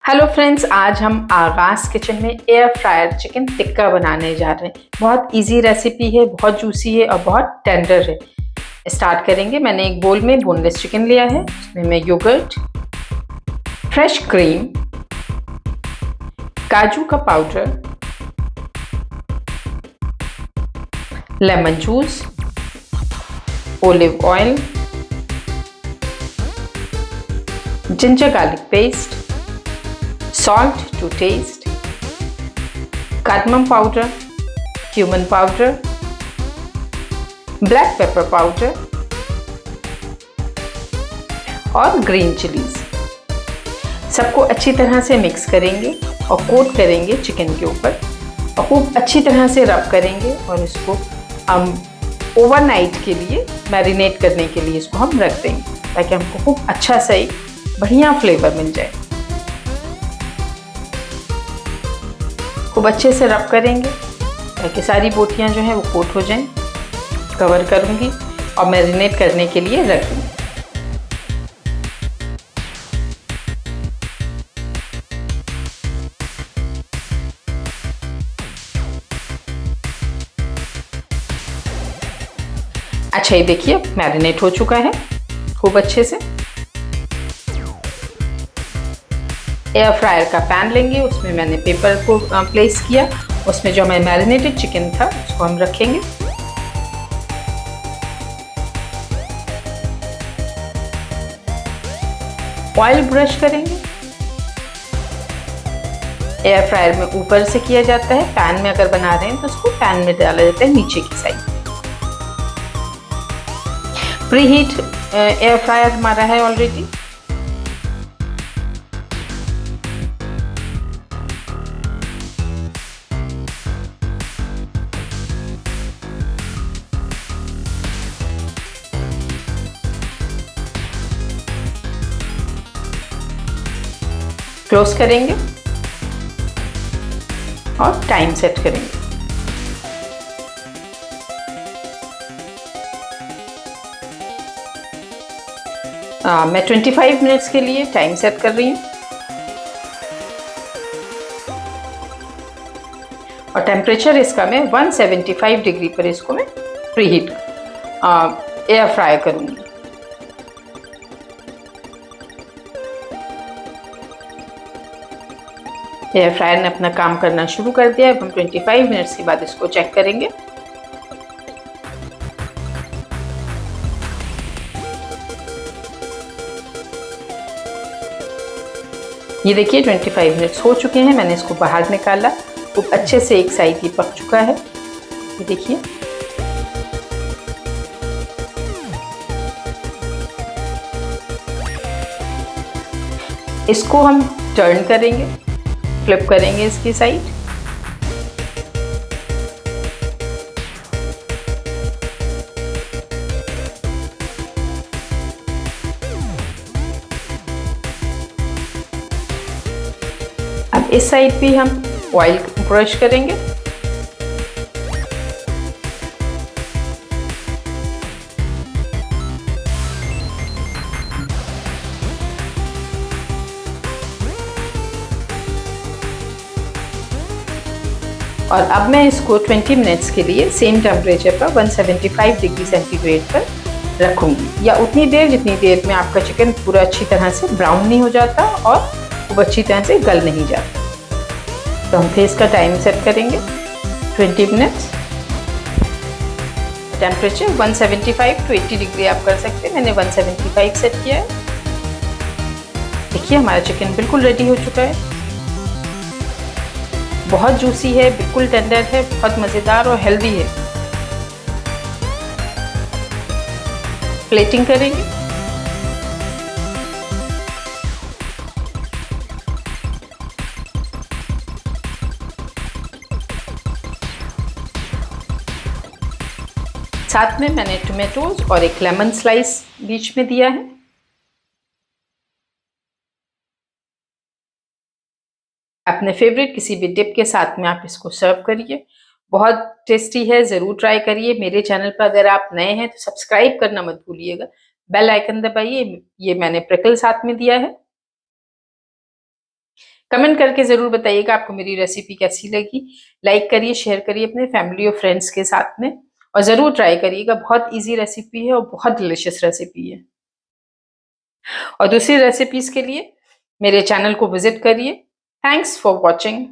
Hello friends, आज हम आगाज़ किचन में एयर फ्रायर चिकन टिक्का बनाने जा रहे हैं। बहुत इजी रेसिपी है, बहुत जूसी है और बहुत टेंडर है। स्टार्ट करेंगे। मैंने एक बोल में बोनलेस चिकन लिया है। उसमें मैं योगर्ट, फ्रेश क्रीम, काजू का powder, lemon juice, olive oil, ginger garlic paste, salt to taste, cardamom powder, cumin powder, black pepper powder और ग्रीन चिलीज। सबको अच्छी तरह से मिक्स करेंगे और कोट करेंगे चिकन के ऊपर और खूब अच्छी तरह से रब करेंगे और इसको हम ओवरनाइट के लिए मैरिनेट करने के लिए इसको हम रख देंगे ताकि हमको खूब अच्छा सा एक बढ़िया फ्लेवर मिल जाए। खूब अच्छे से रब करेंगे ताकि सारी बोटियां जो हैं वो कोट हो जाएं। कवर करूंगी और मैरिनेट करने के लिए रख दूंगी। अच्छा, ये देखिए मैरिनेट हो चुका है खूब अच्छे से। एयर फ्रायर का पैन लेंगे, उसमें मैंने पेपर को प्लेस किया। उसमें जो हमारा मैरिनेटेड चिकन था उसको हम रखेंगे। ऑयल ब्रश करेंगे। एयर फ्रायर में ऊपर से किया जाता है, पैन में अगर बना रहे हैं तो उसको पैन में डाला जाता है नीचे की side. Pre heat air fryer हमारा है ऑलरेडी। क्लोज करेंगे और टाइम सेट करेंगे। मैं 25 मिनट्स के लिए टाइम सेट कर रही हूँ और टेम्परेचर इसका मैं 175 डिग्री पर इसको मैं प्री हीट एयर फ्राई करूँगी। एयर फ्रायर ने अपना काम करना शुरू कर दिया है। हम 25 मिनट्स के बाद इसको चेक करेंगे। ये देखिए 25 मिनट्स हो चुके हैं। मैंने इसको बाहर निकाला, खूब अच्छे से एक साइड ही पक चुका है। ये देखिए इसको हम टर्न करेंगे, फ्लिप करेंगे इसकी साइड। अब इस साइड भी हम ऑयल ब्रश करेंगे। और अब मैं इसको 20 मिनट्स के लिए सेम टेम्परेचर पर 175 डिग्री सेंटीग्रेड पर रखूँगी, या उतनी देर जितनी देर में आपका चिकन पूरा अच्छी तरह से ब्राउन नहीं हो जाता और खूब अच्छी तरह से गल नहीं जाता। तो हम फिर इसका टाइम सेट करेंगे 20 मिनट्स। टेम्परेचर 175 टू 80 डिग्री आप कर सकते हैं। मैंने 175 सेट किया है। देखिए हमारा चिकन बिल्कुल रेडी हो चुका है। बहुत जूसी है, बिल्कुल टेंडर है, बहुत मज़ेदार और हेल्दी है। प्लेटिंग करेंगे। साथ में मैंने टोमेटोज और एक लेमन स्लाइस बीच में दिया है। अपने फेवरेट किसी भी डिप के साथ में आप इसको सर्व करिए। बहुत टेस्टी है, ज़रूर ट्राई करिए। मेरे चैनल पर अगर आप नए हैं तो सब्सक्राइब करना मत भूलिएगा, बेल आइकन दबाइए। ये मैंने प्रिकल साथ में दिया है। कमेंट करके ज़रूर बताइएगा आपको मेरी रेसिपी कैसी लगी। लाइक करिए, शेयर करिए अपने फैमिली और फ्रेंड्स के साथ में, और ज़रूर ट्राई करिएगा। बहुत इजी रेसिपी है और बहुत डिलिशियस रेसिपी है। और दूसरी रेसिपीज़ के लिए मेरे चैनल को विजिट करिए। Thanks for watching.